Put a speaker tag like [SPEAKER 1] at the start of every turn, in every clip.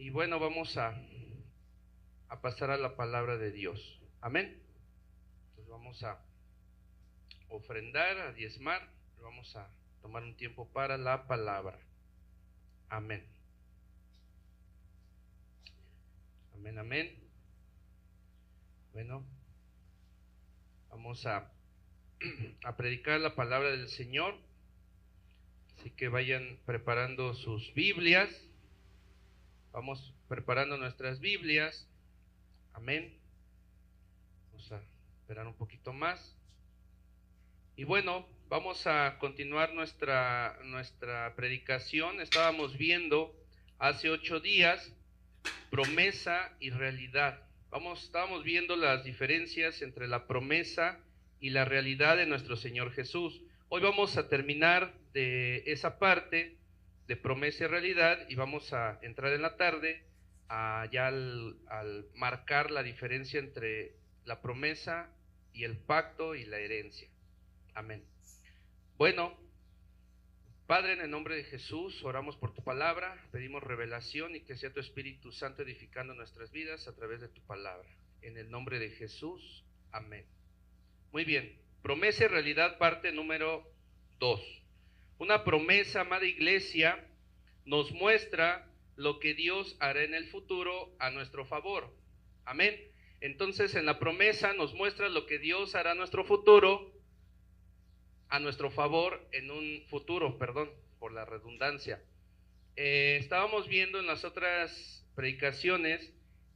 [SPEAKER 1] Y bueno, vamos a pasar a la palabra de Dios. Amén. Entonces vamos a ofrendar, a diezmar. Vamos a tomar un tiempo para la palabra. Amén. Amén, amén. Bueno, vamos a predicar la palabra del Señor. Así que vayan preparando sus Biblias. Vamos preparando nuestras Biblias. Amén. Vamos a esperar un poquito más. Y bueno, vamos a continuar nuestra predicación. Estábamos viendo hace 8 días promesa y realidad. Estábamos viendo las diferencias entre la promesa y la realidad de nuestro Señor Jesús. Hoy vamos a terminar de esa parte de promesa y realidad y vamos a entrar en la tarde ya al marcar la diferencia entre la promesa y el pacto y la herencia. Amén. Bueno, Padre, en el nombre de Jesús, oramos por tu palabra, pedimos revelación y que sea tu Espíritu Santo edificando nuestras vidas a través de tu palabra. En el nombre de Jesús, amén. Muy bien, promesa y realidad, parte número 2. Una promesa, amada iglesia, nos muestra lo que Dios hará en el futuro a nuestro favor. Amén. Entonces, en la promesa nos muestra lo que Dios hará a nuestro futuro, a nuestro favor en un futuro, perdón, por la redundancia. Estábamos viendo en las otras predicaciones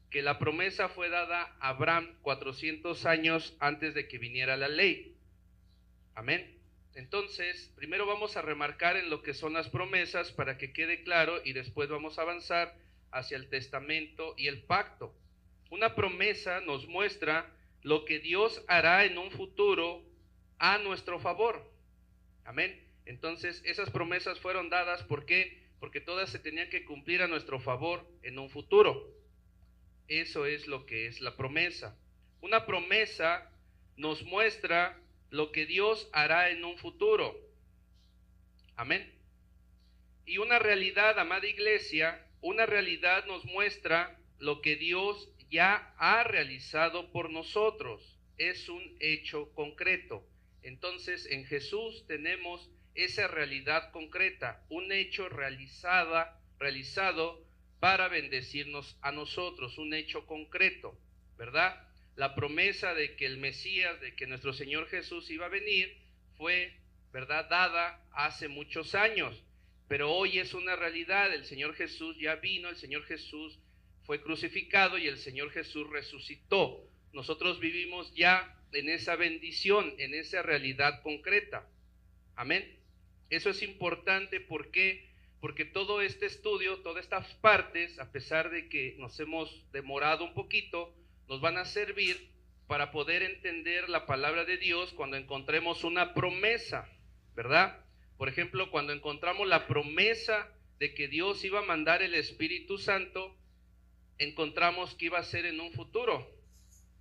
[SPEAKER 1] que la promesa fue dada a Abraham 400 años antes de que viniera la ley. Amén. Entonces, primero vamos a remarcar en lo que son las promesas para que quede claro y después vamos a avanzar hacia el testamento y el pacto. Una promesa nos muestra lo que Dios hará en un futuro a nuestro favor. Amén. Entonces, esas promesas fueron dadas, ¿por qué? Porque todas se tenían que cumplir a nuestro favor en un futuro. Eso es lo que es la promesa. Una promesa nos muestra lo que Dios hará en un futuro. Amén. Y una realidad, amada iglesia, una realidad nos muestra lo que Dios ya ha realizado por nosotros. Es un hecho concreto. Entonces, en Jesús tenemos esa realidad concreta, un hecho realizado para bendecirnos a nosotros, un hecho concreto, ¿verdad? La promesa de que el Mesías, de que nuestro Señor Jesús iba a venir, fue, ¿verdad?, dada hace muchos años, pero hoy es una realidad. El Señor Jesús ya vino, el Señor Jesús fue crucificado y el Señor Jesús resucitó. Nosotros vivimos ya en esa bendición, en esa realidad concreta. Amén. Eso es importante, ¿por qué? Porque todo este estudio, todas estas partes, a pesar de que nos hemos demorado un poquito, nos van a servir para poder entender la palabra de Dios cuando encontremos una promesa, ¿verdad? Por ejemplo, cuando encontramos la promesa de que Dios iba a mandar el Espíritu Santo, encontramos que iba a ser en un futuro,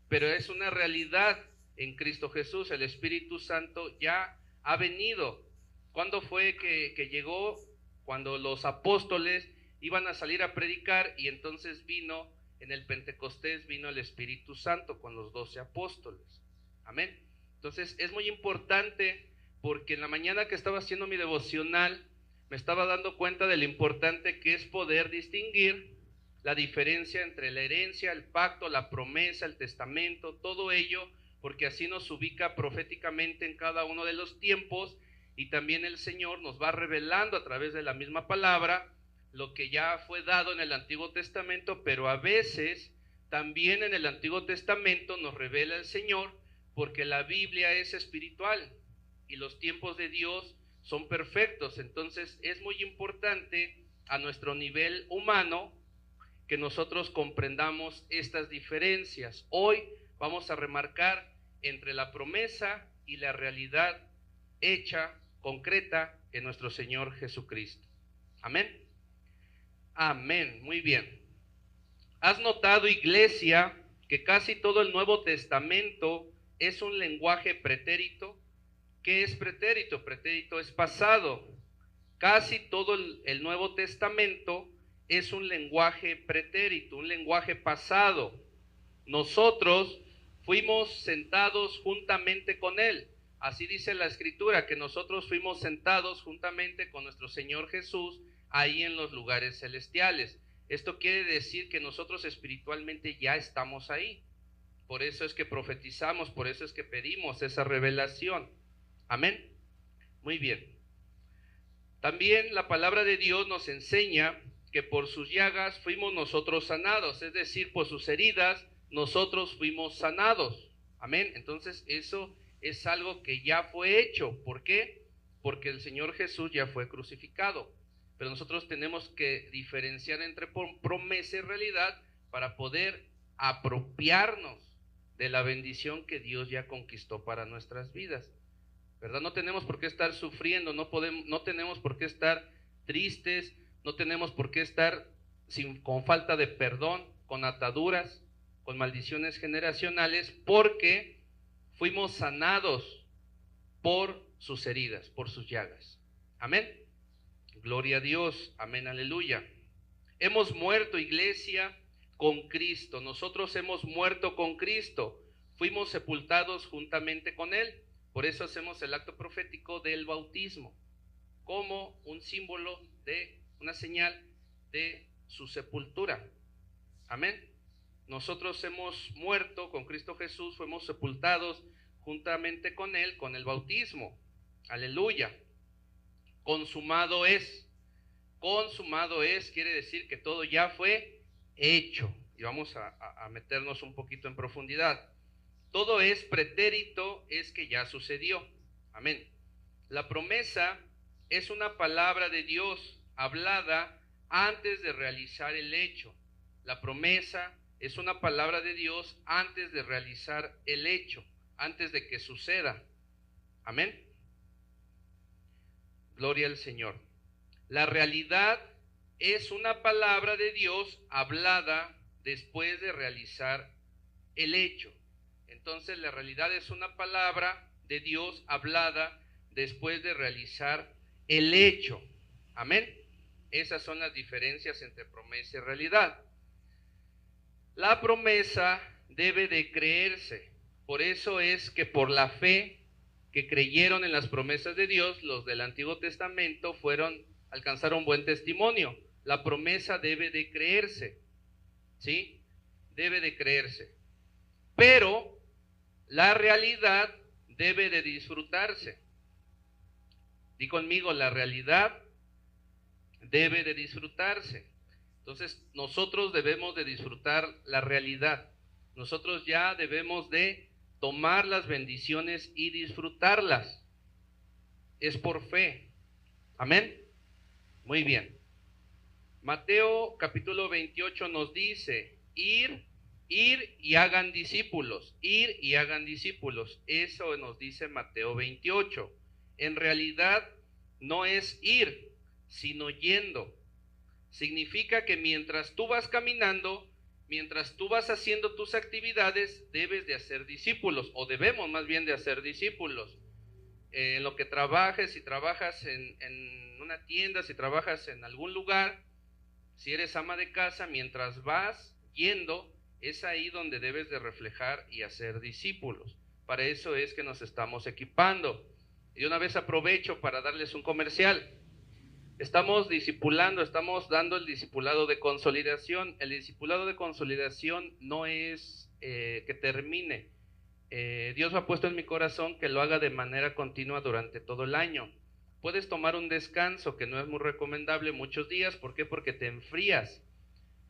[SPEAKER 1] pero es una realidad en Cristo Jesús. El Espíritu Santo ya ha venido. ¿Cuándo fue que llegó? Cuando los apóstoles iban a salir a predicar y entonces vino, en el Pentecostés vino el Espíritu Santo con los 12 apóstoles. Amén. Entonces es muy importante, porque en la mañana que estaba haciendo mi devocional me estaba dando cuenta de lo importante que es poder distinguir la diferencia entre la herencia, el pacto, la promesa, el testamento, todo ello, porque así nos ubica proféticamente en cada uno de los tiempos, y también el Señor nos va revelando a través de la misma palabra lo que ya fue dado en el Antiguo Testamento, pero a veces también en el Antiguo Testamento nos revela el Señor, porque la Biblia es espiritual y los tiempos de Dios son perfectos. Entonces es muy importante a nuestro nivel humano que nosotros comprendamos estas diferencias. Hoy vamos a remarcar entre la promesa y la realidad hecha, concreta en nuestro Señor Jesucristo. Amén. Amén. Muy bien. ¿Has notado, iglesia, que casi todo el Nuevo Testamento es un lenguaje pretérito? ¿Qué es pretérito? Pretérito es pasado. Casi todo el Nuevo Testamento es un lenguaje pretérito, un lenguaje pasado. Nosotros fuimos sentados juntamente con Él. Así dice la Escritura, que nosotros fuimos sentados juntamente con nuestro Señor Jesús ahí en los lugares celestiales. Esto quiere decir que nosotros espiritualmente ya estamos ahí. Por eso es que profetizamos, por eso es que pedimos esa revelación. Amén. Muy bien. También la palabra de Dios nos enseña que por sus llagas fuimos nosotros sanados, es decir, por sus heridas nosotros fuimos sanados. Amén. Entonces eso es algo que ya fue hecho. ¿Por qué? Porque el Señor Jesús ya fue crucificado. Pero nosotros tenemos que diferenciar entre promesa y realidad para poder apropiarnos de la bendición que Dios ya conquistó para nuestras vidas. ¿Verdad? No tenemos por qué estar sufriendo, no tenemos por qué estar tristes, no tenemos por qué estar con falta de perdón, con ataduras, con maldiciones generacionales, porque fuimos sanados por sus heridas, por sus llagas. Amén. Gloria a Dios. Amén. Aleluya. Hemos muerto, iglesia, con Cristo. Nosotros hemos muerto con Cristo. Fuimos sepultados juntamente con Él. Por eso hacemos el acto profético del bautismo, como un símbolo de, una señal de su sepultura. Amén. Nosotros hemos muerto con Cristo Jesús, fuimos sepultados juntamente con Él, con el bautismo. Aleluya. Consumado es. Consumado es, quiere decir que todo ya fue hecho. Y vamos a meternos un poquito en profundidad. Todo es pretérito, es que ya sucedió. Amén. La promesa es una palabra de Dios hablada antes de realizar el hecho. La promesa es una palabra de Dios antes de realizar el hecho, antes de que suceda. Amén. Gloria al Señor. La realidad es una palabra de Dios hablada después de realizar el hecho. Entonces la realidad es una palabra de Dios hablada después de realizar el hecho. Amén. Esas son las diferencias entre promesa y realidad. La promesa debe de creerse. Por eso es que por la fe que creyeron en las promesas de Dios, los del Antiguo Testamento alcanzaron buen testimonio. La promesa debe de creerse. ¿Sí? Debe de creerse. Pero la realidad debe de disfrutarse. Di conmigo, la realidad debe de disfrutarse. Entonces, nosotros debemos de disfrutar la realidad. Nosotros ya debemos de tomar las bendiciones y disfrutarlas. Es por fe. Amén. Muy bien. Mateo capítulo 28 nos dice, ir y hagan discípulos, ir y hagan discípulos. Eso nos dice Mateo 28. En realidad no es ir, sino yendo. Significa que mientras tú vas caminando, mientras tú vas haciendo tus actividades, debes de hacer discípulos, o debemos más bien de hacer discípulos. En lo que trabajes, si trabajas en una tienda, si trabajas en algún lugar, si eres ama de casa, mientras vas yendo, es ahí donde debes de reflejar y hacer discípulos. Para eso es que nos estamos equipando. Y una vez aprovecho para darles un comercial. Estamos discipulando, estamos dando el discipulado de consolidación. El discipulado de consolidación no es que termine. Dios ha puesto en mi corazón que lo haga de manera continua durante todo el año. Puedes tomar un descanso, que no es muy recomendable, muchos días. ¿Por qué? Porque te enfrías.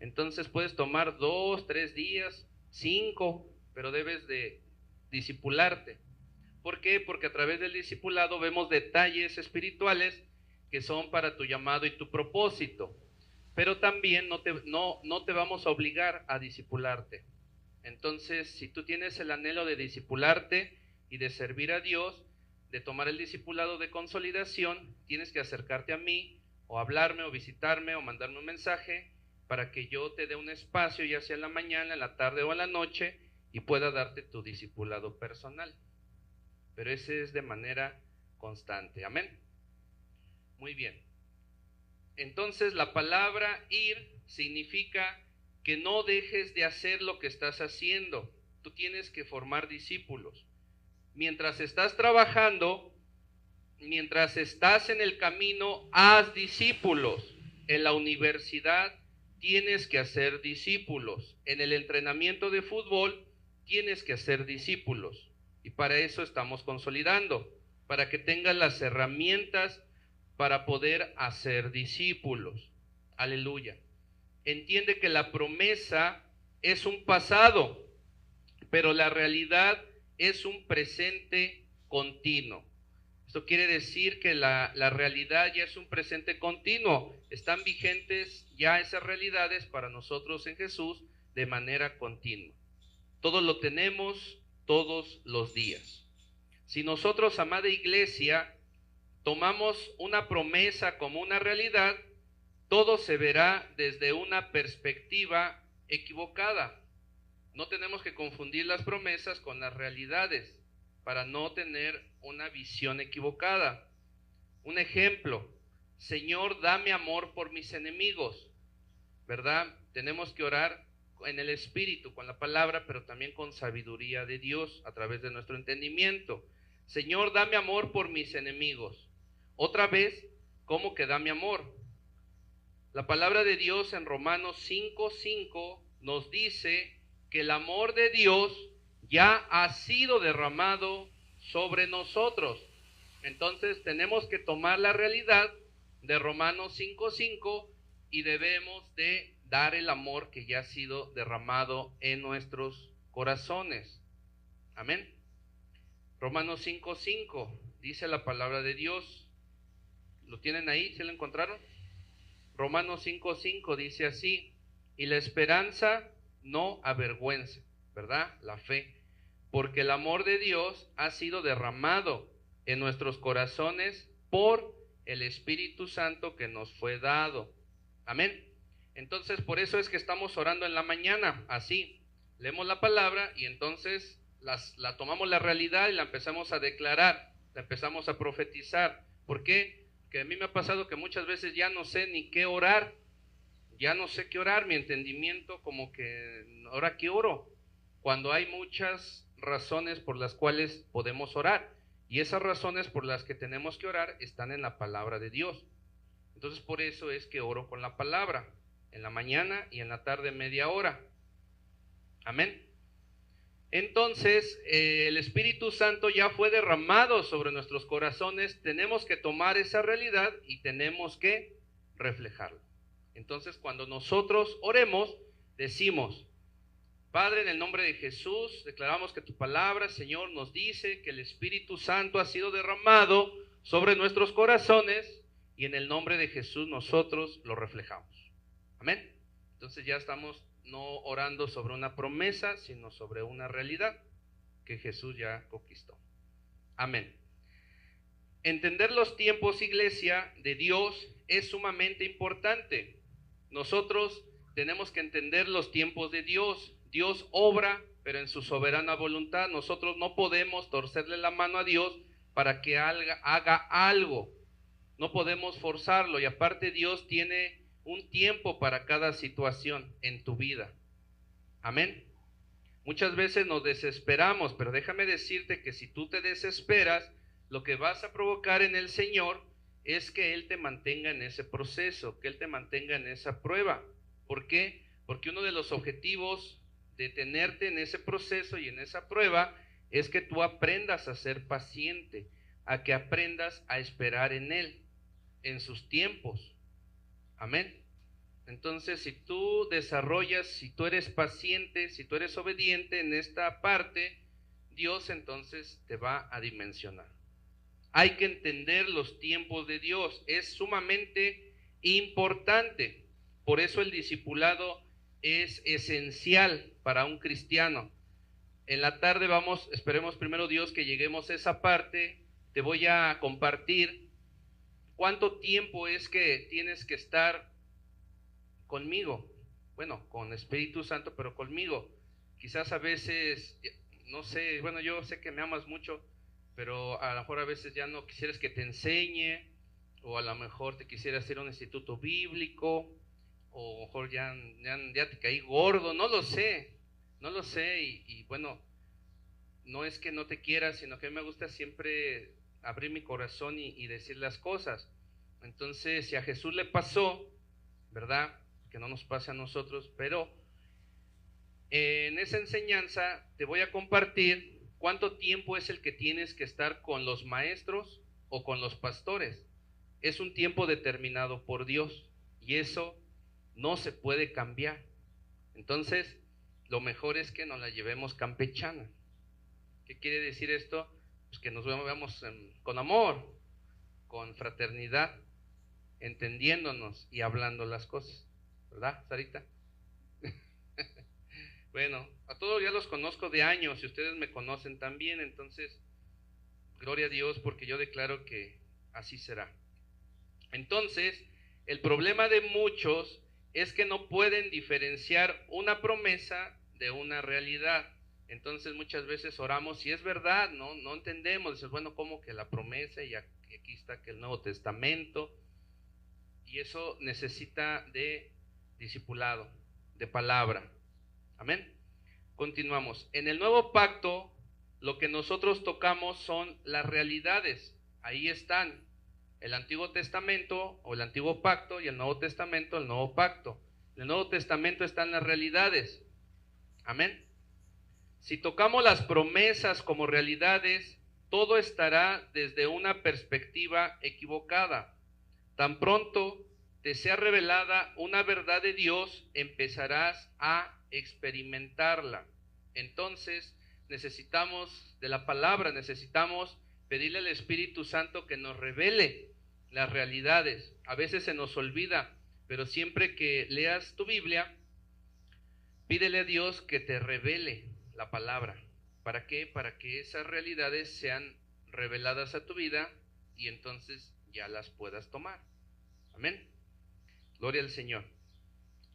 [SPEAKER 1] Entonces puedes tomar 2, 3 días, 5, pero debes de discipularte. ¿Por qué? Porque a través del discipulado vemos detalles espirituales que son para tu llamado y tu propósito. Pero también no te vamos a obligar a discipularte. Entonces, si tú tienes el anhelo de discipularte y de servir a Dios, de tomar el discipulado de consolidación, tienes que acercarte a mí, o hablarme, o visitarme, o mandarme un mensaje, para que yo te dé un espacio, ya sea en la mañana, en la tarde o en la noche, y pueda darte tu discipulado personal. Pero ese es de manera constante. Amén. Muy bien. Entonces la palabra ir significa que no dejes de hacer lo que estás haciendo. Tú tienes que formar discípulos. Mientras estás trabajando, mientras estás en el camino, haz discípulos. En la universidad tienes que hacer discípulos. En el entrenamiento de fútbol tienes que hacer discípulos. Y para eso estamos consolidando, para que tengas las herramientas para poder hacer discípulos. Aleluya. Entiende que la promesa es un pasado, pero la realidad es un presente continuo. Esto quiere decir que la realidad ya es un presente continuo. Están vigentes ya esas realidades para nosotros en Jesús de manera continua. Todo lo tenemos todos los días. Si nosotros, amada iglesia, tomamos una promesa como una realidad, todo se verá desde una perspectiva equivocada. No tenemos que confundir las promesas con las realidades para no tener una visión equivocada. Un ejemplo, Señor, dame amor por mis enemigos, ¿verdad? Tenemos que orar en el Espíritu, con la palabra, pero también con sabiduría de Dios a través de nuestro entendimiento. Señor, dame amor por mis enemigos. Otra vez, ¿cómo que dame amor? La palabra de Dios en Romanos 5:5 nos dice que el amor de Dios ya ha sido derramado sobre nosotros. Entonces tenemos que tomar la realidad de Romanos 5:5 y debemos de dar el amor que ya ha sido derramado en nuestros corazones. Amén. Romanos 5:5 dice la palabra de Dios. ¿Lo tienen ahí? ¿Se lo encontraron? Romanos 5:5 dice así: y la esperanza no avergüenza, ¿verdad? La fe, porque el amor de Dios ha sido derramado en nuestros corazones por el Espíritu Santo que nos fue dado. Amén. Entonces, por eso es que estamos orando en la mañana, así. Leemos la palabra y entonces la tomamos la realidad y la empezamos a declarar, la empezamos a profetizar. ¿Por qué? Que a mí me ha pasado que muchas veces ya no sé ni qué orar, ya no sé qué orar, mi entendimiento como que, ¿ahora qué oro? Cuando hay muchas razones por las cuales podemos orar, y esas razones por las que tenemos que orar están en la palabra de Dios. Entonces por eso es que oro con la palabra, en la mañana y en la tarde media hora. Amén. Entonces, el Espíritu Santo ya fue derramado sobre nuestros corazones, tenemos que tomar esa realidad y tenemos que reflejarla. Entonces, cuando nosotros oremos, decimos: Padre, en el nombre de Jesús, declaramos que tu palabra, Señor, nos dice que el Espíritu Santo ha sido derramado sobre nuestros corazones y en el nombre de Jesús nosotros lo reflejamos. Amén. Entonces ya estamos no orando sobre una promesa, sino sobre una realidad que Jesús ya conquistó. Amén. Entender los tiempos, iglesia, de Dios es sumamente importante. Nosotros tenemos que entender los tiempos de Dios. Dios obra, pero en su soberana voluntad. Nosotros no podemos torcerle la mano a Dios para que haga algo. No podemos forzarlo, y aparte Dios tiene un tiempo para cada situación en tu vida. Amén. Muchas veces nos desesperamos, pero déjame decirte que si tú te desesperas, lo que vas a provocar en el Señor es que Él te mantenga en ese proceso, que Él te mantenga en esa prueba. ¿Por qué? Porque uno de los objetivos de tenerte en ese proceso y en esa prueba es que tú aprendas a ser paciente, a que aprendas a esperar en Él, en sus tiempos. Amén. Entonces, si tú desarrollas, si tú eres paciente, si tú eres obediente en esta parte, Dios entonces te va a dimensionar. Hay que entender los tiempos de Dios, es sumamente importante. Por eso el discipulado es esencial para un cristiano. En la tarde esperemos primero Dios que lleguemos a esa parte. Te voy a compartir cuánto tiempo es que tienes que estar conmigo, bueno, con Espíritu Santo, pero conmigo. Quizás a veces, no sé, bueno, yo sé que me amas mucho, pero a lo mejor a veces ya no quisieras que te enseñe, o a lo mejor te quisieras ir a un instituto bíblico, o a lo mejor ya te caí gordo, no lo sé, y bueno, no es que no te quiera, sino que a mí me gusta siempre abrir mi corazón y decir las cosas. Entonces, si a Jesús le pasó, ¿verdad? Que no nos pase a nosotros, pero en esa enseñanza te voy a compartir cuánto tiempo es el que tienes que estar con los maestros o con los pastores. Es un tiempo determinado por Dios y eso no se puede cambiar. Entonces, lo mejor es que nos la llevemos campechana. ¿Qué quiere decir esto? Pues que nos veamos con amor, con fraternidad, entendiéndonos y hablando las cosas, ¿verdad, Sarita? Bueno, a todos ya los conozco de años y ustedes me conocen también, entonces, gloria a Dios porque yo declaro que así será. Entonces, el problema de muchos es que no pueden diferenciar una promesa de una realidad. Entonces muchas veces oramos y es verdad, no entendemos, dices, bueno, ¿cómo que la promesa? Y aquí está que el Nuevo Testamento, y eso necesita de discipulado, de palabra. Amén. Continuamos. En el Nuevo Pacto, lo que nosotros tocamos son las realidades. Ahí están el Antiguo Testamento o el Antiguo Pacto y el Nuevo Testamento, el Nuevo Pacto. En el Nuevo Testamento están las realidades. Amén. Si tocamos las promesas como realidades, todo estará desde una perspectiva equivocada. Tan pronto te sea revelada una verdad de Dios, empezarás a experimentarla. Entonces, necesitamos de la palabra, necesitamos pedirle al Espíritu Santo que nos revele las realidades. A veces se nos olvida, pero siempre que leas tu Biblia, pídele a Dios que te revele la palabra. ¿Para qué? Para que esas realidades sean reveladas a tu vida y entonces ya las puedas tomar. Amén. Gloria al Señor.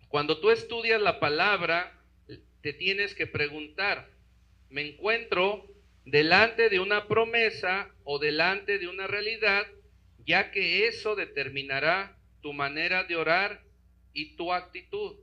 [SPEAKER 1] Cuando tú estudias la palabra, te tienes que preguntar, ¿me encuentro delante de una promesa o delante de una realidad? Ya que eso determinará tu manera de orar y tu actitud.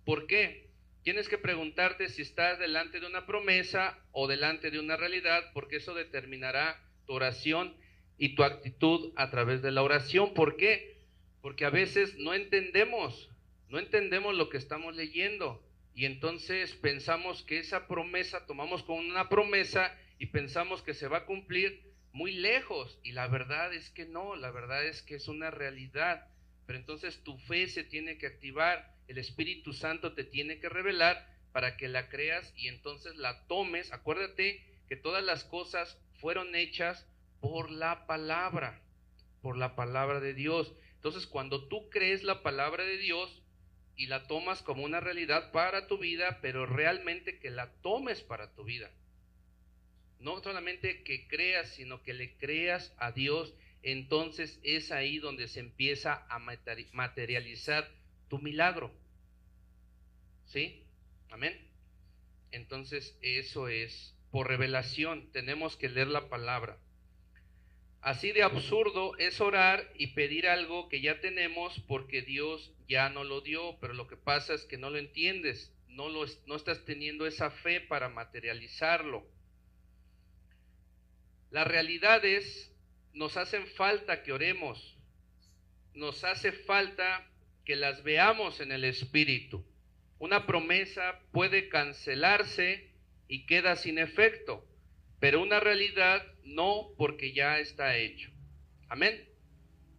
[SPEAKER 1] ¿Por qué? Tienes que preguntarte si estás delante de una promesa o delante de una realidad, porque eso determinará tu oración y tu actitud a través de la oración. ¿Por qué? Porque a veces no entendemos lo que estamos leyendo y entonces pensamos que esa promesa, tomamos como una promesa y pensamos que se va a cumplir muy lejos, y la verdad es que no, la verdad es que es una realidad. Pero entonces tu fe se tiene que activar, el Espíritu Santo te tiene que revelar para que la creas y entonces la tomes. Acuérdate que todas las cosas fueron hechas por la palabra de Dios. Entonces, cuando tú crees la palabra de Dios y la tomas como una realidad para tu vida, pero realmente que la tomes para tu vida. No solamente que creas, sino que le creas a Dios, entonces es ahí donde se empieza a materializar tu milagro. ¿Sí? Amén. Entonces eso es por revelación, tenemos que leer la palabra. Así de absurdo es orar y pedir algo que ya tenemos porque Dios ya no lo dio, pero lo que pasa es que no lo entiendes, no estás teniendo esa fe para materializarlo. Las realidades nos hacen falta que oremos, nos hace falta que las veamos en el Espíritu. Una promesa puede cancelarse y queda sin efecto, pero una realidad no, porque ya está hecho. Amén.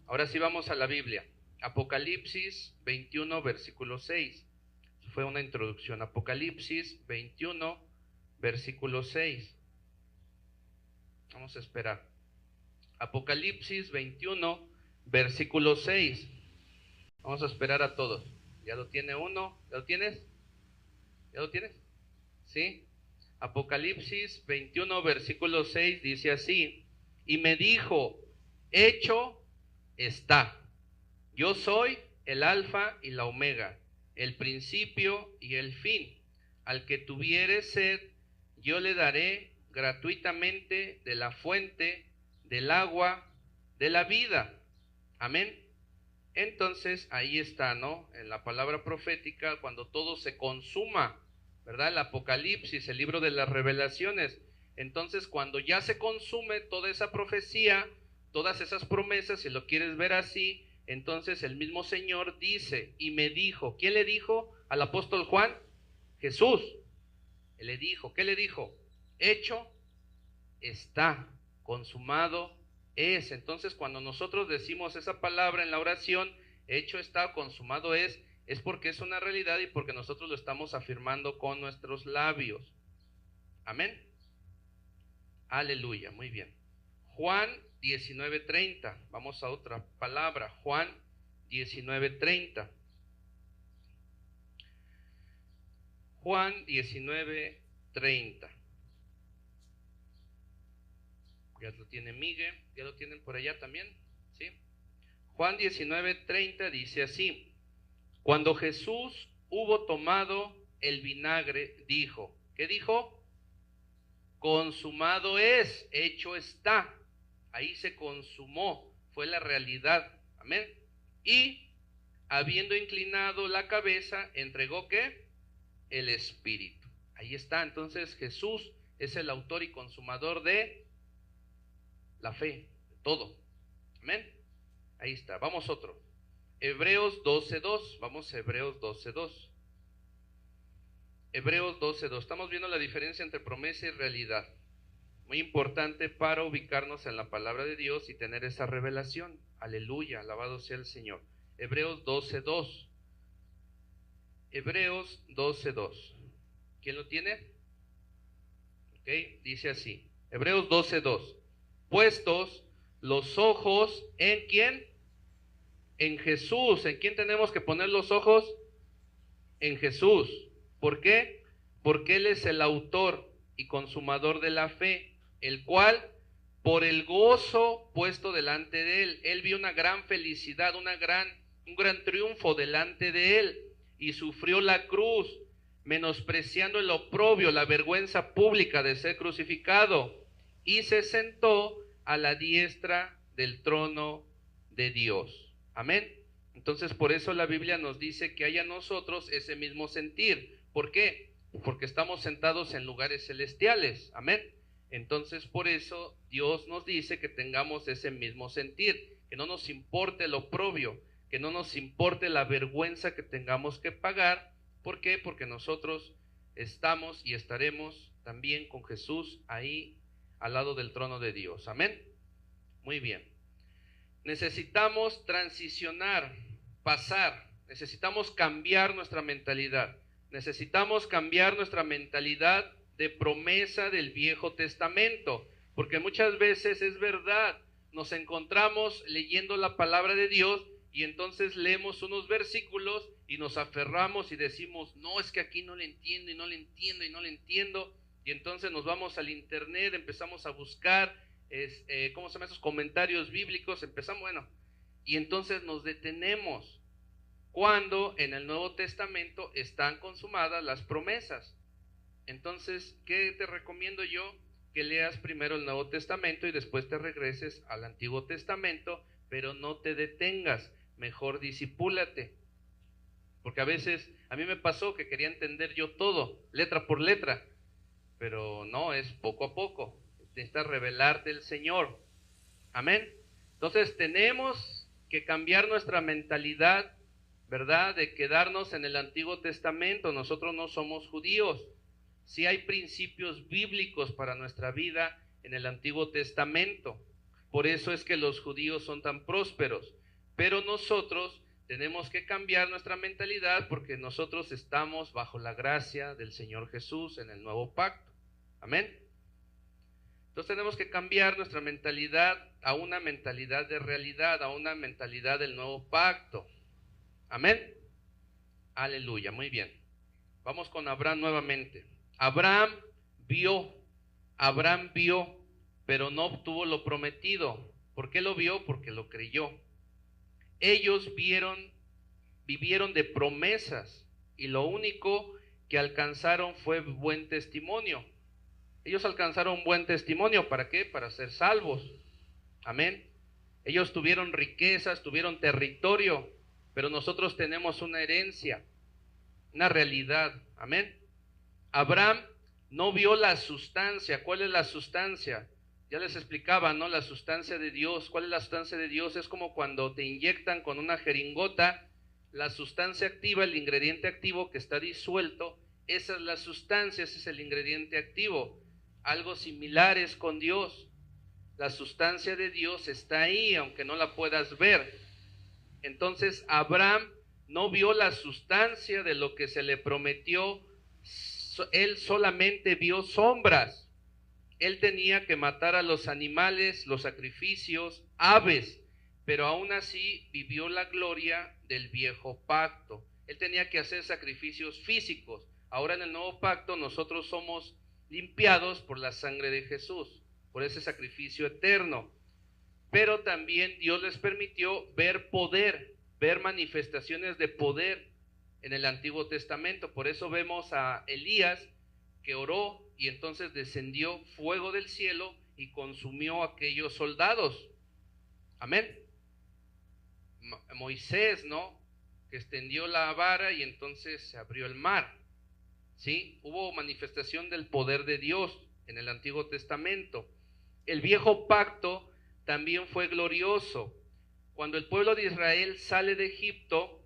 [SPEAKER 1] Ahora sí vamos a la Biblia. Apocalipsis 21, versículo 6. Fue una introducción. Apocalipsis 21, versículo 6. Vamos a esperar. Apocalipsis 21, versículo 6. Vamos a esperar a todos. ¿Ya lo tiene uno? ¿Ya lo tienes? ¿Ya lo tienes? ¿Sí? Apocalipsis 21, versículo 6 dice así: y me dijo, hecho está. Yo soy el alfa y la omega, el principio y el fin. Al que tuviere sed, yo le daré gratuitamente de la fuente del agua de la vida. Amén. Entonces, ahí está, ¿no? En la palabra profética, cuando todo se consuma, ¿verdad? El Apocalipsis, el libro de las revelaciones. Entonces, cuando ya se consume toda esa profecía, todas esas promesas, si lo quieres ver así, entonces el mismo Señor dice y me dijo. ¿Quién le dijo al apóstol Juan? Jesús. Él le dijo, ¿qué le dijo? Hecho está, consumado es. Entonces, cuando nosotros decimos esa palabra en la oración, hecho está, consumado es porque es una realidad y porque nosotros lo estamos afirmando con nuestros labios. Amén. Aleluya, muy bien. Juan 19:30, vamos a otra palabra, Juan 19:30. Juan 19:30. Ya lo tiene Miguel, ya lo tienen por allá también, ¿sí? Juan 19:30 dice así: cuando Jesús hubo tomado el vinagre, dijo, ¿qué dijo? Consumado es, hecho está. Ahí se consumó, fue la realidad, amén. Y habiendo inclinado la cabeza, entregó ¿qué? El Espíritu. Ahí está, entonces Jesús es el autor y consumador de la fe, de todo, amén. Ahí está, vamos otro. Hebreos 12:2, vamos a Hebreos 12:2. Hebreos 12:2, estamos viendo la diferencia entre promesa y realidad. Muy importante para ubicarnos en la palabra de Dios y tener esa revelación. Aleluya, alabado sea el Señor. Hebreos 12:2. Hebreos 12:2. ¿Quién lo tiene? Ok, dice así. Hebreos 12:2. Puestos los ojos en ¿quién? En Jesús. ¿En quién tenemos que poner los ojos? En Jesús. ¿Por qué? Porque Él es el autor y consumador de la fe, el cual, por el gozo puesto delante de Él vio una gran felicidad, un gran triunfo delante de Él, y sufrió la cruz, menospreciando el oprobio, la vergüenza pública de ser crucificado, y se sentó a la diestra del trono de Dios. Amén. Entonces, por eso la Biblia nos dice que haya en nosotros ese mismo sentir. ¿Por qué? Porque estamos sentados en lugares celestiales. Amén. Entonces, por eso Dios nos dice que tengamos ese mismo sentir, que no nos importe el oprobio, que no nos importe la vergüenza que tengamos que pagar. ¿Por qué? Porque nosotros estamos y estaremos también con Jesús ahí al lado del trono de Dios. Amén. Muy bien. Necesitamos transicionar, pasar, necesitamos cambiar nuestra mentalidad. Necesitamos cambiar nuestra mentalidad de promesa del Viejo Testamento, porque muchas veces es verdad, nos encontramos leyendo la palabra de Dios y entonces leemos unos versículos y nos aferramos y decimos, no, es que aquí no le entiendo y no le entiendo y no le entiendo, y entonces nos vamos al internet, empezamos a buscar ¿cómo se llaman esos comentarios bíblicos? Empezamos, bueno, y entonces nos detenemos cuando en el Nuevo Testamento están consumadas las promesas. Entonces, ¿qué te recomiendo yo? Que leas primero el Nuevo Testamento y después te regreses al Antiguo Testamento, pero no te detengas, mejor discipúlate. Porque a veces, a mí me pasó que quería entender yo todo, letra por letra, pero no, es poco a poco. Necesitas revelarte el Señor. Amén. Entonces tenemos que cambiar nuestra mentalidad, ¿verdad? De quedarnos en el Antiguo Testamento. Nosotros no somos judíos. Sí hay principios bíblicos para nuestra vida en el Antiguo Testamento. Por eso es que los judíos son tan prósperos. Pero nosotros tenemos que cambiar nuestra mentalidad porque nosotros estamos bajo la gracia del Señor Jesús en el nuevo pacto. Amén. Entonces tenemos que cambiar nuestra mentalidad a una mentalidad de realidad, a una mentalidad del nuevo pacto. Amén. Aleluya, muy bien. Vamos con Abraham nuevamente. Abraham vio, pero no obtuvo lo prometido. ¿Por qué lo vio? Porque lo creyó. Ellos vivieron de promesas y lo único que alcanzaron fue buen testimonio. Ellos alcanzaron buen testimonio, ¿para qué? Para ser salvos. Amén. Ellos tuvieron riquezas, tuvieron territorio, pero nosotros tenemos una herencia, una realidad. Amén. Abraham no vio la sustancia. ¿Cuál es la sustancia? Ya les explicaba, ¿no? La sustancia de Dios. ¿Cuál es la sustancia de Dios? Es como cuando te inyectan con una jeringota la sustancia activa, el ingrediente activo que está disuelto. Esa es la sustancia, ese es el ingrediente activo. Algo similar es con Dios. La sustancia de Dios está ahí, aunque no la puedas ver. Entonces Abraham no vio la sustancia de lo que se le prometió. Él solamente vio sombras. Él tenía que matar a los animales, los sacrificios, aves, pero aún así vivió la gloria del viejo pacto. Él tenía que hacer sacrificios físicos. Ahora en el nuevo pacto nosotros somos limpiados por la sangre de Jesús, por ese sacrificio eterno. Pero también Dios les permitió ver poder, ver manifestaciones de poder en el Antiguo Testamento. Por eso vemos a Elías que oró y entonces descendió fuego del cielo y consumió a aquellos soldados. Amén. Moisés, ¿no? Que extendió la vara y entonces se abrió el mar. ¿Sí? Hubo manifestación del poder de Dios en el Antiguo Testamento. El viejo pacto también fue glorioso. Cuando el pueblo de Israel sale de Egipto,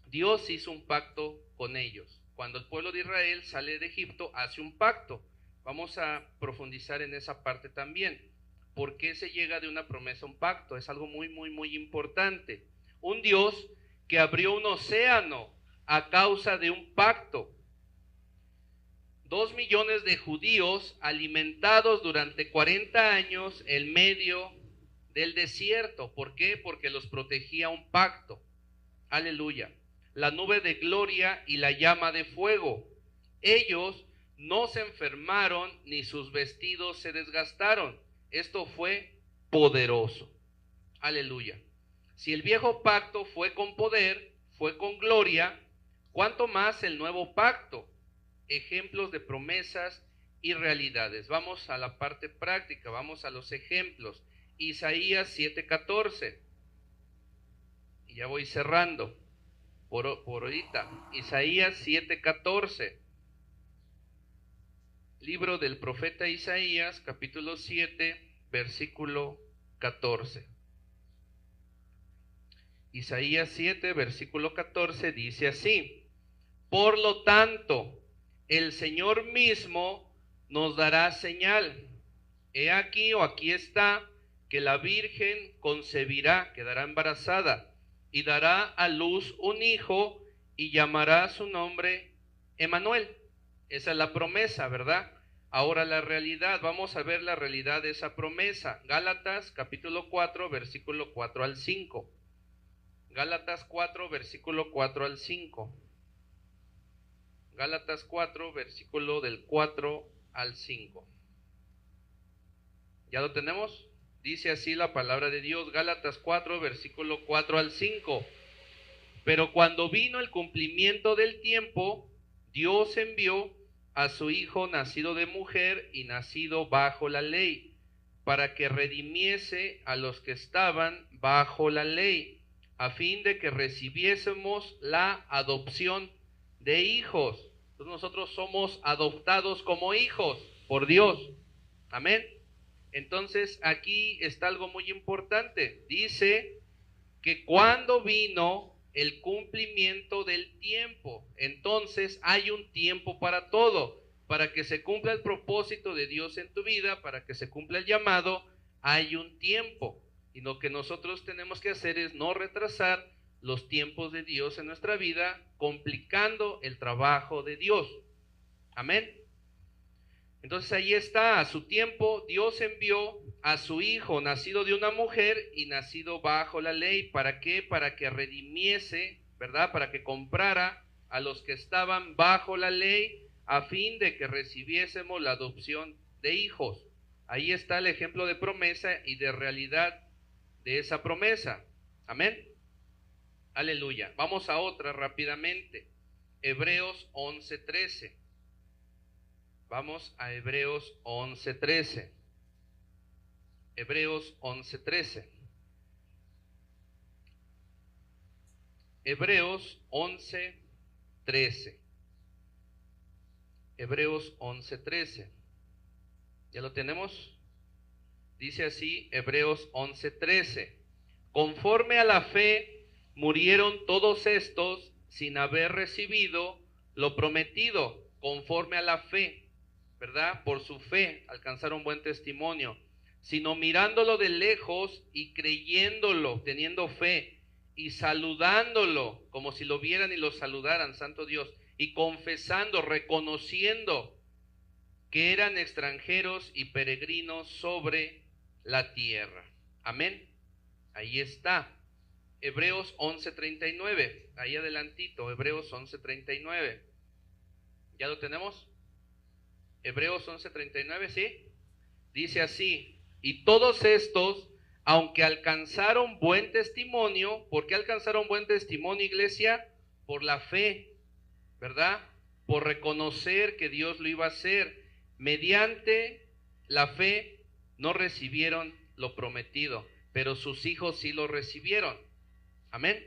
[SPEAKER 1] Dios hizo un pacto con ellos. Cuando el pueblo de Israel sale de Egipto, hace un pacto. Vamos a profundizar en esa parte también. ¿Por qué se llega de una promesa a un pacto? Es algo muy importante. Un Dios que abrió un océano a causa de un pacto. 2 millones de judíos alimentados durante 40 años en medio del desierto. ¿Por qué? Porque los protegía un pacto. Aleluya. La nube de gloria y la llama de fuego. Ellos no se enfermaron ni sus vestidos se desgastaron. Esto fue poderoso. Aleluya. Si el viejo pacto fue con poder, fue con gloria, ¿cuánto más el nuevo pacto? Ejemplos de promesas y realidades. Vamos a la parte práctica, vamos a los ejemplos. Isaías 7:14. Y ya voy cerrando por ahorita. Isaías 7:14. Libro del profeta Isaías, capítulo 7, versículo 14. Isaías 7, versículo 14 dice así: por lo tanto, el Señor mismo nos dará señal. He aquí o aquí está que la Virgen concebirá, quedará embarazada, y dará a luz un hijo y llamará su nombre Emmanuel. Esa es la promesa, ¿verdad? Ahora la realidad, vamos a ver la realidad de esa promesa. Gálatas capítulo 4, versículo 4 al 5. Gálatas 4, versículo 4 al 5. Gálatas 4, versículo del 4 al 5. ¿Ya lo tenemos? Dice así la palabra de Dios, Gálatas 4, versículo 4 al 5. Pero cuando vino el cumplimiento del tiempo, Dios envió a su Hijo nacido de mujer y nacido bajo la ley, para que redimiese a los que estaban bajo la ley, a fin de que recibiésemos la adopción de hijos. Entonces nosotros somos adoptados como hijos por Dios. Amén. Entonces aquí está algo muy importante. Dice que cuando vino el cumplimiento del tiempo, entonces hay un tiempo para todo. Para que se cumpla el propósito de Dios en tu vida, para que se cumpla el llamado, hay un tiempo. Y lo que nosotros tenemos que hacer es no retrasar los tiempos de Dios en nuestra vida, complicando el trabajo de Dios. Amén. Entonces ahí está, a su tiempo Dios envió a su Hijo, nacido de una mujer y nacido bajo la ley. ¿Para qué? Para que redimiese, ¿verdad? Para que comprara a los que estaban bajo la ley, a fin de que recibiésemos la adopción de hijos. Ahí está el ejemplo de promesa y de realidad de esa promesa. Amén. Aleluya. Vamos a otra rápidamente. Hebreos 11:13. Vamos a Hebreos 11:13. Hebreos 11:13. Hebreos 11:13. Hebreos 11:13. ¿Ya lo tenemos? Dice así, Hebreos 11:13. Conforme a la fe, murieron todos estos sin haber recibido lo prometido, conforme a la fe, ¿verdad? Por su fe alcanzaron buen testimonio, sino mirándolo de lejos y creyéndolo, teniendo fe, y saludándolo, como si lo vieran y lo saludaran, santo Dios, y confesando, reconociendo que eran extranjeros y peregrinos sobre la tierra. Amén. Ahí está. Hebreos 11:39. Ahí adelantito, Hebreos 11:39. ¿Ya lo tenemos? Hebreos 11:39, ¿sí? Dice así: y todos estos, aunque alcanzaron buen testimonio, ¿por qué alcanzaron buen testimonio, iglesia? Por la fe, ¿verdad? Por reconocer que Dios lo iba a hacer. Mediante la fe no recibieron lo prometido, pero sus hijos sí lo recibieron. Amén.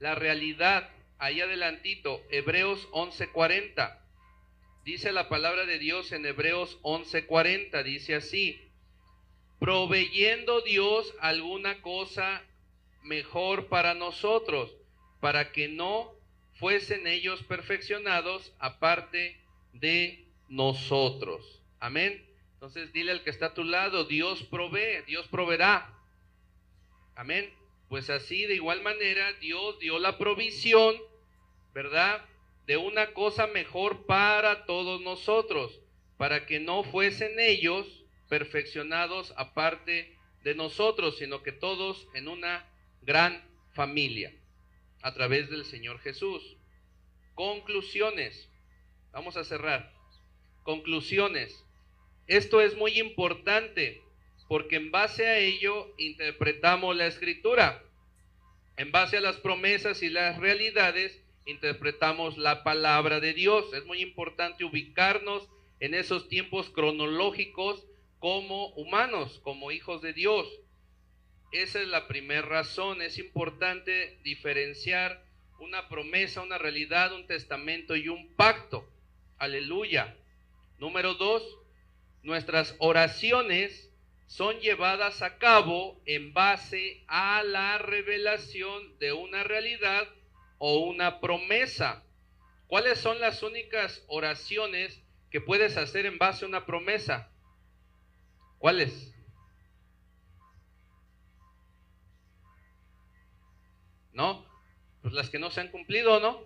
[SPEAKER 1] La realidad, ahí adelantito, Hebreos 11:40. Dice la palabra de Dios en Hebreos 11:40, dice así: proveyendo Dios alguna cosa mejor para nosotros, para que no fuesen ellos perfeccionados aparte de nosotros. Amén. Entonces dile al que está a tu lado, Dios provee, Dios proveerá. Amén. Pues así, de igual manera, Dios dio la provisión, ¿verdad?, de una cosa mejor para todos nosotros, para que no fuesen ellos perfeccionados aparte de nosotros, sino que todos en una gran familia, a través del Señor Jesús. Conclusiones. Vamos a cerrar. Conclusiones. Esto es muy importante, porque en base a ello interpretamos la Escritura. En base a las promesas y las realidades, interpretamos la palabra de Dios. Es muy importante ubicarnos en esos tiempos cronológicos como humanos, como hijos de Dios. Esa es la primera razón. Es importante diferenciar una promesa, una realidad, un testamento y un pacto. Aleluya. Número 2, nuestras oraciones son llevadas a cabo en base a la revelación de una realidad o una promesa. ¿Cuáles son las únicas oraciones que puedes hacer en base a una promesa? ¿Cuáles? ¿No? Pues las que no se han cumplido, ¿no?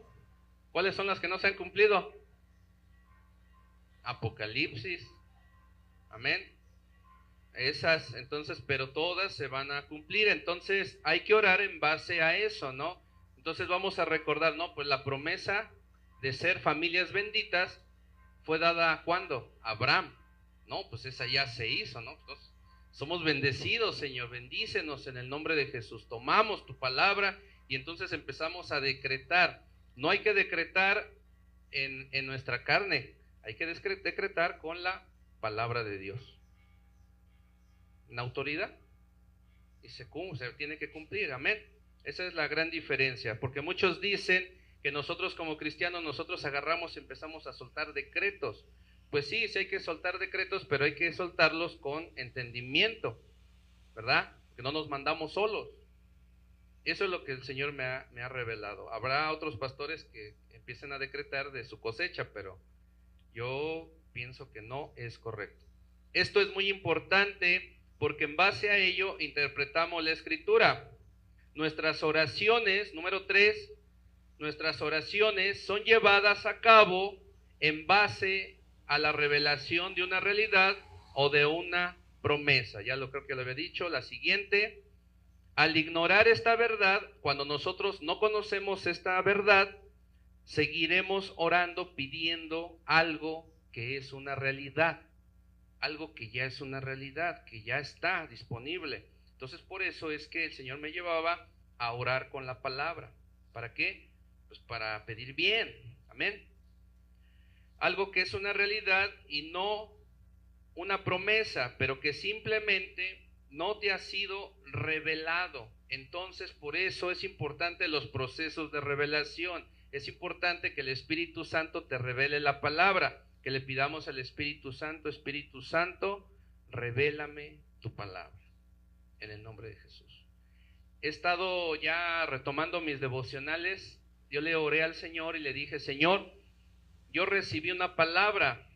[SPEAKER 1] ¿Cuáles son las que no se han cumplido? Apocalipsis. Amén. Esas, entonces, pero todas se van a cumplir. Entonces hay que orar en base a eso, ¿no? Entonces vamos a recordar, ¿no? Pues la promesa de ser familias benditas fue dada ¿cuándo? Abraham. No, pues esa ya se hizo, ¿no? Entonces, somos bendecidos, Señor, bendícenos en el nombre de Jesús. Tomamos tu palabra y entonces empezamos a decretar. No hay que decretar en nuestra carne, hay que decretar con la palabra de Dios. En autoridad. Y se tiene que cumplir, amén. Esa es la gran diferencia, porque muchos dicen que nosotros como cristianos, nosotros agarramos y empezamos a soltar decretos. Pues sí, sí hay que soltar decretos, pero hay que soltarlos con entendimiento, ¿verdad? Que no nos mandamos solos. Eso es lo que el Señor me ha revelado. Habrá otros pastores que empiecen a decretar de su cosecha, pero yo pienso que no es correcto. Esto es muy importante porque en base a ello interpretamos la Escritura. Nuestras oraciones, número 3, nuestras oraciones son llevadas a cabo en base a la revelación de una realidad o de una promesa. Ya lo creo que lo había dicho. La siguiente, al ignorar esta verdad, cuando nosotros no conocemos esta verdad, seguiremos orando pidiendo algo que es una realidad, algo que ya es una realidad, que ya está disponible. Entonces por eso es que el Señor me llevaba a orar con la palabra. ¿Para qué? Pues para pedir bien, amén. Algo que es una realidad y no una promesa, pero que simplemente no te ha sido revelado. Entonces, por eso es importante los procesos de revelación. Es importante que el Espíritu Santo te revele la palabra, que le pidamos al Espíritu Santo, revélame tu palabra, en el nombre de Jesús. He estado ya retomando mis devocionales. Yo le oré al Señor y le dije: Señor, yo recibí una palabra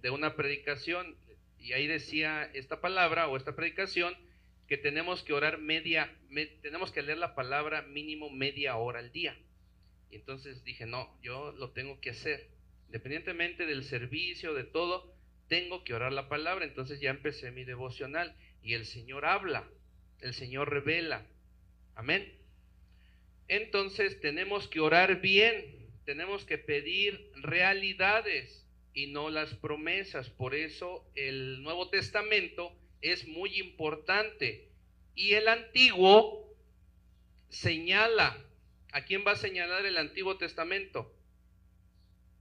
[SPEAKER 1] de una predicación, y ahí decía esta palabra o esta predicación, que tenemos que orar tenemos que leer la palabra mínimo media hora al día. Y entonces dije: no, yo lo tengo que hacer, independientemente del servicio, de todo, tengo que orar la palabra. Entonces ya empecé mi devocional, y el Señor habla, el Señor revela. Amén. Entonces tenemos que orar bien, tenemos que pedir realidades y no las promesas. Por eso el Nuevo Testamento es muy importante, y el Antiguo señala. ¿A quién va a señalar el Antiguo Testamento?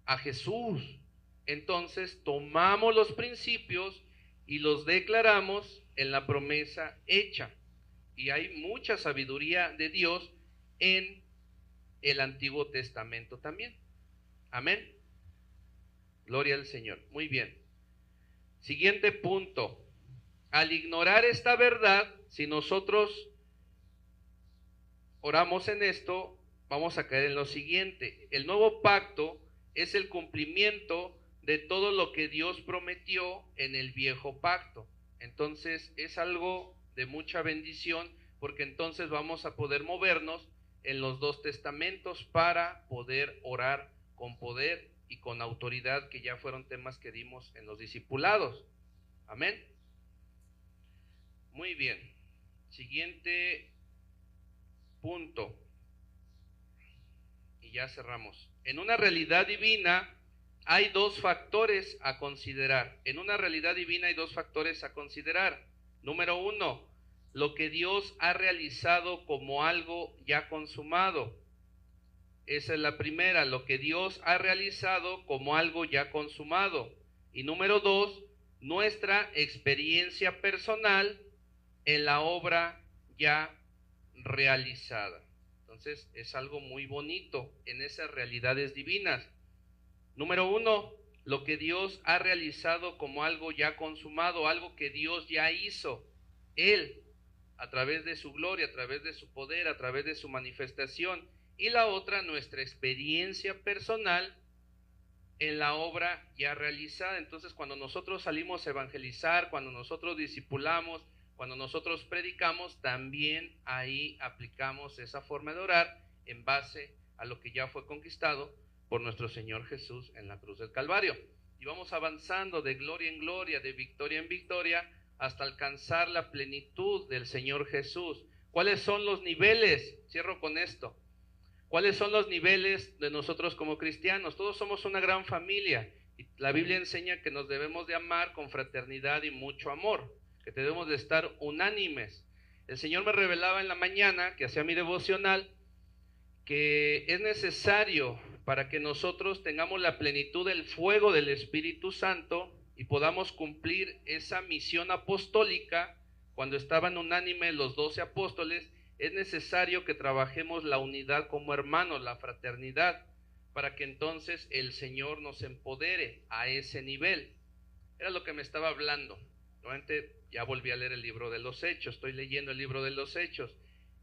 [SPEAKER 1] A Jesús. Entonces tomamos los principios y los declaramos en la promesa hecha, y hay mucha sabiduría de Dios en el Antiguo Testamento también. Amén. Gloria al Señor. Muy bien. Siguiente punto. Al ignorar esta verdad, si nosotros oramos en esto, vamos a caer en lo siguiente. El nuevo pacto es el cumplimiento de todo lo que Dios prometió en el viejo pacto. Entonces es algo de mucha bendición, porque entonces vamos a poder movernos en los dos testamentos para poder orar con poder y con autoridad, que ya fueron temas que dimos en los discipulados. Amén. Muy bien. Siguiente punto. Y ya cerramos. En una realidad divina hay dos factores a considerar. En una realidad divina hay dos factores a considerar. Número uno, lo que Dios ha realizado como algo ya consumado. Esa es la primera, lo que Dios ha realizado como algo ya consumado. Y número dos, nuestra experiencia personal en la obra ya realizada. Entonces es algo muy bonito en esas realidades divinas. Número uno, lo que Dios ha realizado como algo ya consumado, algo que Dios ya hizo, Él, a través de su gloria, a través de su poder, a través de su manifestación. Y la otra, nuestra experiencia personal en la obra ya realizada. Entonces, cuando nosotros salimos a evangelizar, cuando nosotros discipulamos, cuando nosotros predicamos, también ahí aplicamos esa forma de orar en base a lo que ya fue conquistado por nuestro Señor Jesús en la cruz del Calvario. Y vamos avanzando de gloria en gloria, de victoria en victoria, hasta alcanzar la plenitud del Señor Jesús. ¿Cuáles son los niveles? Cierro con esto. ¿Cuáles son los niveles de nosotros como cristianos? Todos somos una gran familia, y la Biblia enseña que nos debemos de amar con fraternidad y mucho amor, que debemos de estar unánimes. El Señor me revelaba en la mañana, que hacía mi devocional, que es necesario para que nosotros tengamos la plenitud del fuego del Espíritu Santo y podamos cumplir esa misión apostólica. Cuando estaban unánimes los 12 apóstoles, es necesario que trabajemos la unidad como hermanos, la fraternidad, para que entonces el Señor nos empodere a ese nivel. Era lo que me estaba hablando. Nuevamente ya volví a leer el libro de los Hechos, estoy leyendo el libro de los Hechos.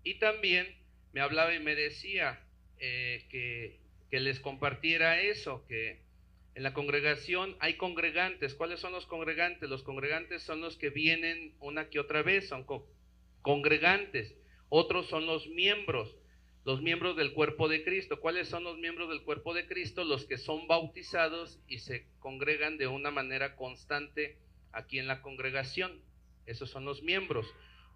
[SPEAKER 1] Y también me hablaba y me decía que les compartiera eso, que en la congregación hay congregantes. ¿Cuáles son los congregantes? Los congregantes son los que vienen una que otra vez, son congregantes. Otros son los miembros del cuerpo de Cristo. ¿Cuáles son los miembros del cuerpo de Cristo? Los que son bautizados y se congregan de una manera constante aquí en la congregación. Esos son los miembros.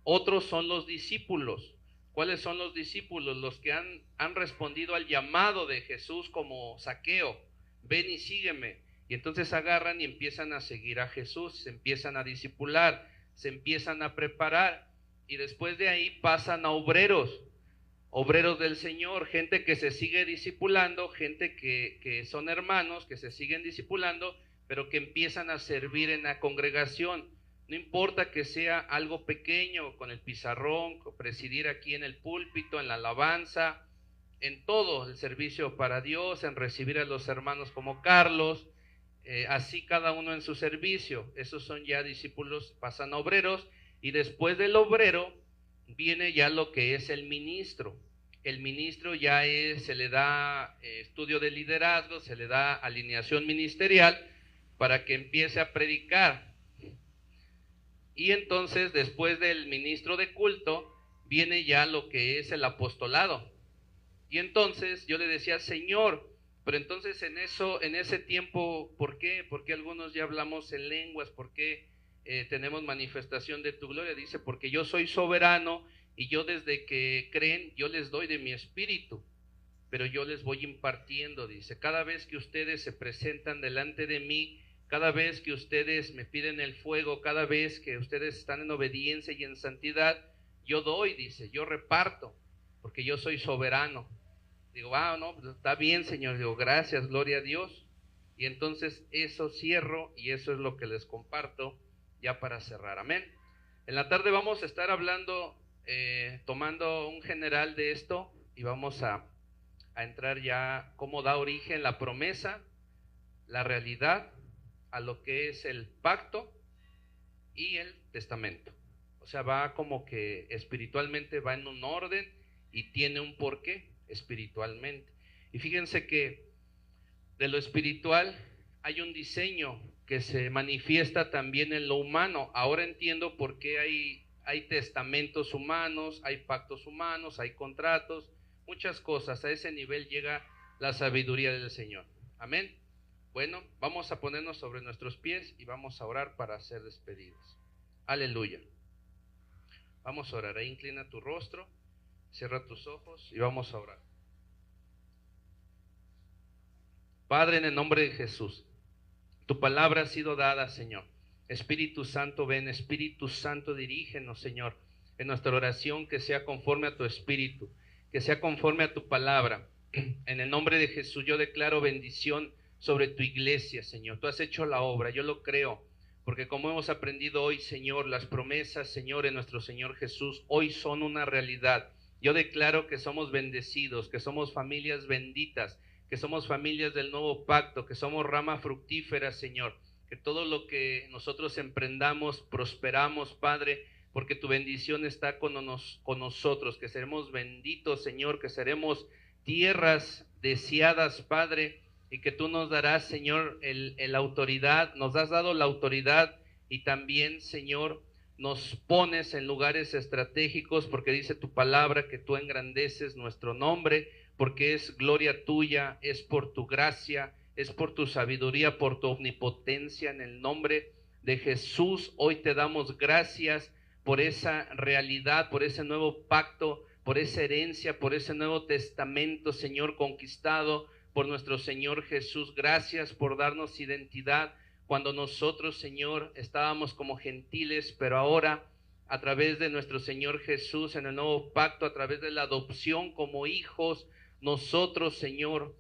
[SPEAKER 1] Otros son los discípulos. ¿Cuáles son los discípulos? Los que han respondido al llamado de Jesús como Zaqueo: ven y sígueme. Y entonces agarran y empiezan a seguir a Jesús, se empiezan a discipular, se empiezan a preparar. Y después de ahí pasan a obreros del Señor, gente que se sigue discipulando, gente que son hermanos, que se siguen discipulando, pero que empiezan a servir en la congregación. No importa que sea algo pequeño, con el pizarrón, presidir aquí en el púlpito, en la alabanza, en todo el servicio para Dios, en recibir a los hermanos como Carlos, así cada uno en su servicio. Esos son ya discípulos, pasan a obreros, y después del obrero viene ya lo que es el ministro. El ministro ya se le da estudio de liderazgo, se le da alineación ministerial para que empiece a predicar. Y entonces después del ministro de culto viene ya lo que es el apostolado. Y entonces yo le decía, Señor, pero entonces en ese tiempo, ¿por qué? Porque algunos ya hablamos en lenguas, ¿por qué tenemos manifestación de tu gloria? Dice, porque yo soy soberano y yo desde que creen, yo les doy de mi espíritu, pero yo les voy impartiendo, dice, cada vez que ustedes se presentan delante de mí, cada vez que ustedes me piden el fuego, cada vez que ustedes están en obediencia y en santidad, yo doy, dice, yo reparto, porque yo soy soberano. Digo, no, pues está bien, Señor. Digo, gracias, gloria a Dios. Y entonces eso cierro y eso es lo que les comparto ya para cerrar. Amén. En la tarde vamos a estar hablando, tomando un general de esto y vamos a entrar ya cómo da origen la promesa, la realidad, a lo que es el pacto y el testamento. O sea, va como que espiritualmente va en un orden y tiene un porqué espiritualmente. Y fíjense que de lo espiritual hay un diseño que se manifiesta también en lo humano. Ahora entiendo por qué hay testamentos humanos, hay pactos humanos, hay contratos, muchas cosas. A ese nivel llega la sabiduría del Señor. Amén. Bueno, vamos a ponernos sobre nuestros pies y vamos a orar para ser despedidos. Aleluya. Vamos a orar. Ahí inclina tu rostro, cierra tus ojos y vamos a orar. Padre, en el nombre de Jesús, tu palabra ha sido dada, Señor. Espíritu Santo, ven. Espíritu Santo, dirígenos, Señor, en nuestra oración, que sea conforme a tu espíritu, que sea conforme a tu palabra. En el nombre de Jesús yo declaro bendición sobre tu iglesia, Señor. Tú has hecho la obra, yo lo creo, porque como hemos aprendido hoy, Señor, las promesas, Señor, en nuestro Señor Jesús, hoy son una realidad. Yo declaro que somos bendecidos, que somos familias benditas, que somos familias del nuevo pacto, que somos rama fructífera, Señor, que todo lo que nosotros emprendamos, prosperamos, Padre, porque tu bendición está con nosotros, que seremos benditos, Señor, que seremos tierras deseadas, Padre, y que tú nos darás, Señor, la autoridad, nos has dado la autoridad y también, Señor, nos pones en lugares estratégicos, porque dice tu palabra que tú engrandeces nuestro nombre, porque es gloria tuya, es por tu gracia, es por tu sabiduría, por tu omnipotencia. En el nombre de Jesús, hoy te damos gracias por esa realidad, por ese nuevo pacto, por esa herencia, por ese nuevo testamento, Señor, conquistado por nuestro Señor Jesús. Gracias por darnos identidad cuando nosotros, Señor, estábamos como gentiles, pero ahora a través de nuestro Señor Jesús en el nuevo pacto, a través de la adopción como hijos, nosotros, Señor,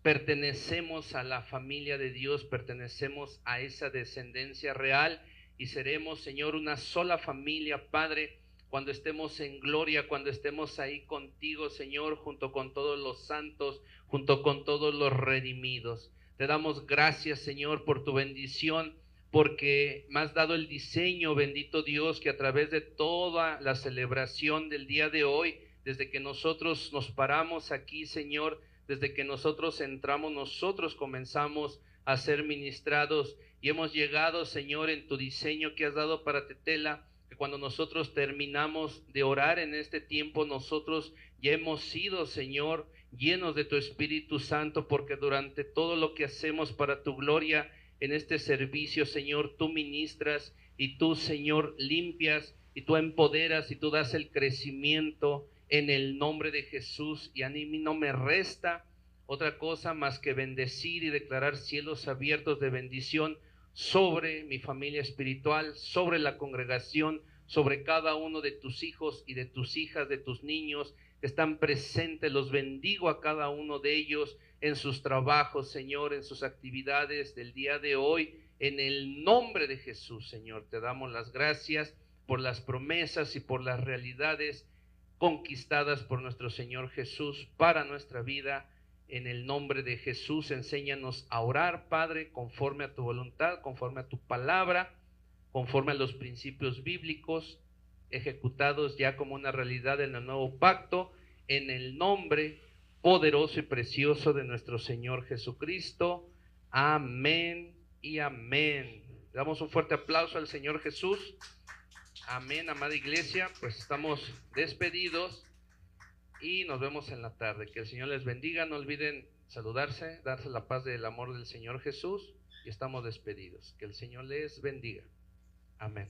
[SPEAKER 1] pertenecemos a la familia de Dios, pertenecemos a esa descendencia real y seremos, Señor, una sola familia, Padre, cuando estemos en gloria, cuando estemos ahí contigo, Señor, junto con todos los santos, junto con todos los redimidos. Te damos gracias, Señor, por tu bendición, porque me has dado el diseño, bendito Dios, que a través de toda la celebración del día de hoy, desde que nosotros nos paramos aquí, Señor, desde que nosotros entramos, nosotros comenzamos a ser ministrados y hemos llegado, Señor, en tu diseño que has dado para Tetela, que cuando nosotros terminamos de orar en este tiempo, nosotros ya hemos sido, Señor, llenos de tu Espíritu Santo, porque durante todo lo que hacemos para tu gloria en este servicio, Señor, tú ministras y tú, Señor, limpias y tú empoderas y tú das el crecimiento en el nombre de Jesús. Y a mí no me resta otra cosa más que bendecir y declarar cielos abiertos de bendición sobre mi familia espiritual, sobre la congregación, sobre cada uno de tus hijos y de tus hijas, de tus niños que están presentes. Los bendigo a cada uno de ellos en sus trabajos, Señor, en sus actividades del día de hoy, En el nombre de Jesús, Señor, te damos las gracias por las promesas y por las realidades conquistadas por nuestro Señor Jesús para nuestra vida. En el nombre de Jesús, enséñanos a orar, Padre, conforme a tu voluntad, conforme a tu palabra, conforme a los principios bíblicos ejecutados ya como una realidad en el nuevo pacto, en el nombre poderoso y precioso de nuestro Señor Jesucristo. Amén y amén. Damos un fuerte aplauso al Señor Jesús. Amén, amada iglesia. Pues estamos despedidos y nos vemos en la tarde. Que el Señor les bendiga. No olviden saludarse, darse la paz del amor del Señor Jesús, y estamos despedidos. Que el Señor les bendiga. Amén.